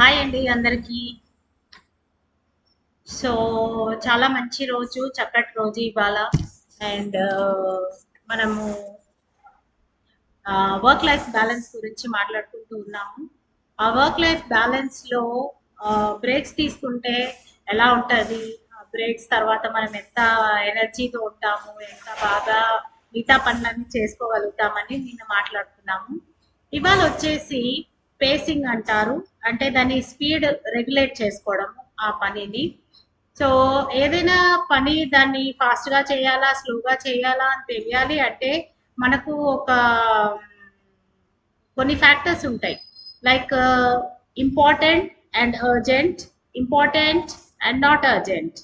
Hi అండి అందరికీ. So చాలా మంచి రోజు, చక్కటి రోజు ఇవాళ. అండ్ మనము వర్క్ లైఫ్ బ్యాలెన్స్ గురించి మాట్లాడుకుంటూ ఉన్నాము. ఆ వర్క్ లైఫ్ బ్యాలెన్స్లో బ్రేక్స్ తీసుకుంటే ఎలా ఉంటుంది, బ్రేక్స్ తర్వాత మనం ఎంత ఎనర్జీతో ఉంటాము, ఎంత బాగా మిగతా పనులన్నీ చేసుకోగలుగుతామని నిన్న మాట్లాడుతున్నాము. ఇవాళ వచ్చేసి పేసింగ్ అంటారు, అంటే దాని స్పీడ్ రెగ్యులేట్ చేసుకోవడం ఆ పనిని. సో ఏదైనా పని దాన్ని ఫాస్ట్గా చేయాలా స్లోగా చేయాలా అని తెలియాలి అంటే మనకు ఒక కొన్ని ఫ్యాక్టర్స్ ఉంటాయి. Like important and urgent, important and not urgent,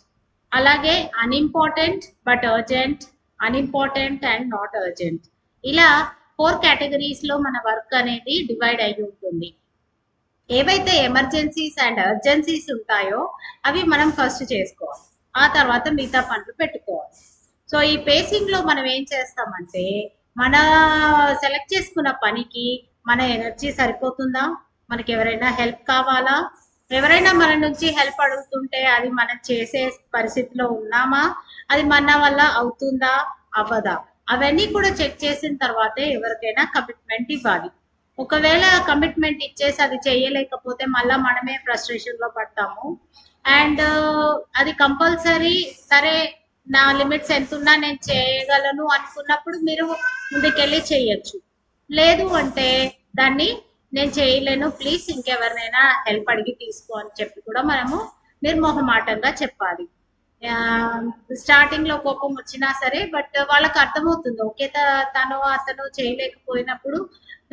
అలాగే unimportant but urgent, unimportant and not urgent. ఇలా 4 కేటగిరీస్లో మన వర్క్ అనేది డివైడ్ అయి ఉంటుంది. ఏవైతే ఎమర్జెన్సీస్ అండ్ అర్జెన్సీస్ ఉంటాయో అవి మనం ఫస్ట్ చేసుకోవాలి, ఆ తర్వాత మిగతా పనులు పెట్టుకోవాలి. సో ఈ పేసింగ్లో మనం ఏం చేస్తామంటే మన సెలెక్ట్ చేసుకున్న పనికి మన ఎనర్జీ సరిపోతుందా, మనకి ఎవరైనా హెల్ప్ కావాలా, ఎవరైనా మన నుంచి హెల్ప్ అడుగుతుంటే అది మనం చేసే పరిస్థితిలో ఉన్నామా, అది మన వల్ల అవుతుందా అవ్వదా, అవన్నీ కూడా చెక్ చేసిన తర్వాతే ఎవరికైనా కమిట్మెంట్ ఇవ్వాలి. ఒకవేళ కమిట్మెంట్ ఇచ్చేసి అది చేయలేకపోతే మళ్ళీ మనమే ఫ్రస్ట్రేషన్లో పడతాము. అండ్ అది కంపల్సరీ సరే, నా లిమిట్స్ ఎంత ఉన్నా నేను చేయగలను అనుకున్నప్పుడు మీరు ముందుకెళ్ళి చేయొచ్చు. లేదు అంటే దాన్ని నేను చేయలేను, ప్లీజ్ ఇంకెవరినైనా హెల్ప్ అడిగి తీసుకో అని చెప్పి కూడా మనము నిర్మోహమాటంగా చెప్పాలి. స్టార్టింగ్ లో కోపం వచ్చినా సరే, బట్ వాళ్ళకి అర్థమవుతుంది, ఓకే అతను చేయలేకపోయినప్పుడు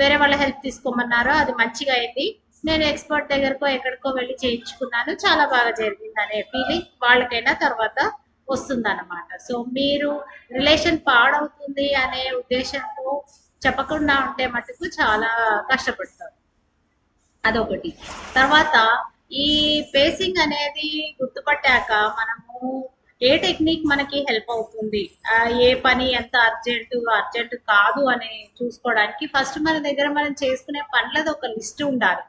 వేరే వాళ్ళ హెల్ప్ తీసుకోమన్నారు, అది మంచిగా అయింది, నేను ఎక్స్పర్ట్ దగ్గరకో ఎక్కడికో వెళ్ళి చేయించుకున్నాను, చాలా బాగా జరిగింది అనే ఫీలింగ్ వాళ్ళకైనా తర్వాత వస్తుందన్నమాట. సో మీరు రిలేషన్ పాడవుతుంది అనే ఉద్దేశంతో చెప్పకుండా ఉంటే మటుకు చాలా కష్టపడతారు. అదొకటి. తర్వాత ఈ పేసింగ్ అనేది గుర్తుపట్టాక మనము ఏ టెక్నిక్ మనకి హెల్ప్ అవుతుంది, ఏ పని ఎంత అర్జెంట్ కాదు అని చూసుకోవడానికి ఫస్ట్ మన దగ్గర మనం చేసుకునే పనులది ఒక లిస్ట్ ఉండాలి.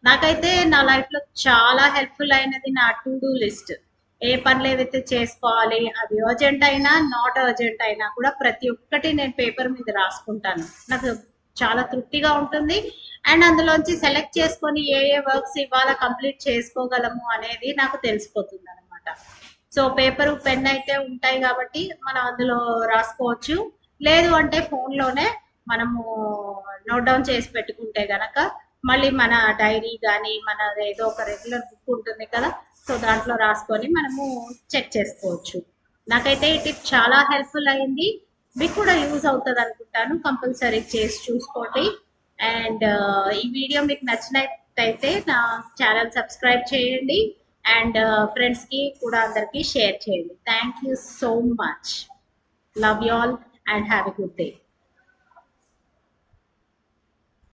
నాకైతే నా లైఫ్లో చాలా హెల్ప్ఫుల్ అయినది నా టు డూ లిస్ట్. ఏ పనులు ఏవైతే చేసుకోవాలి, అది అర్జెంట్ అయినా నాట్ అర్జెంట్ అయినా కూడా ప్రతి ఒక్కటి నేను పేపర్ మీద రాసుకుంటాను. నాకు చాలా తృప్తిగా ఉంటుంది. అండ్ అందులోంచి సెలెక్ట్ చేసుకొని ఏ ఏ వర్క్స్ ఇవాళ కంప్లీట్ చేసుకోగలము అనేది నాకు తెలిసిపోతుంది అనమాట. సో పేపరు పెన్ అయితే ఉంటాయి కాబట్టి మనం అందులో రాసుకోవచ్చు. లేదు అంటే ఫోన్లోనే మనము నోట్ డౌన్ చేసి పెట్టుకుంటే గనక మళ్ళీ మన డైరీ కానీ మన ఏదో ఒక రెగ్యులర్ బుక్ ఉంటుంది కదా, సో దాంట్లో రాసుకొని మనము చెక్ చేసుకోవచ్చు. నాకైతే ఈ టిప్ చాలా హెల్ప్ఫుల్ అయింది, మీకు కూడా యూజ్ అవుతుంది అనుకుంటాను. కంపల్సరీ చేసి చూసుకోండి. అండ్ ఈ వీడియో మీకు నచ్చినట్టయితే నా ఛానల్ సబ్స్క్రైబ్ చేయండి. అండ్ ఫ్రెండ్స్కి కూడా అందరికీ షేర్ చేయండి. Thank you so much. Love you all and have a good day.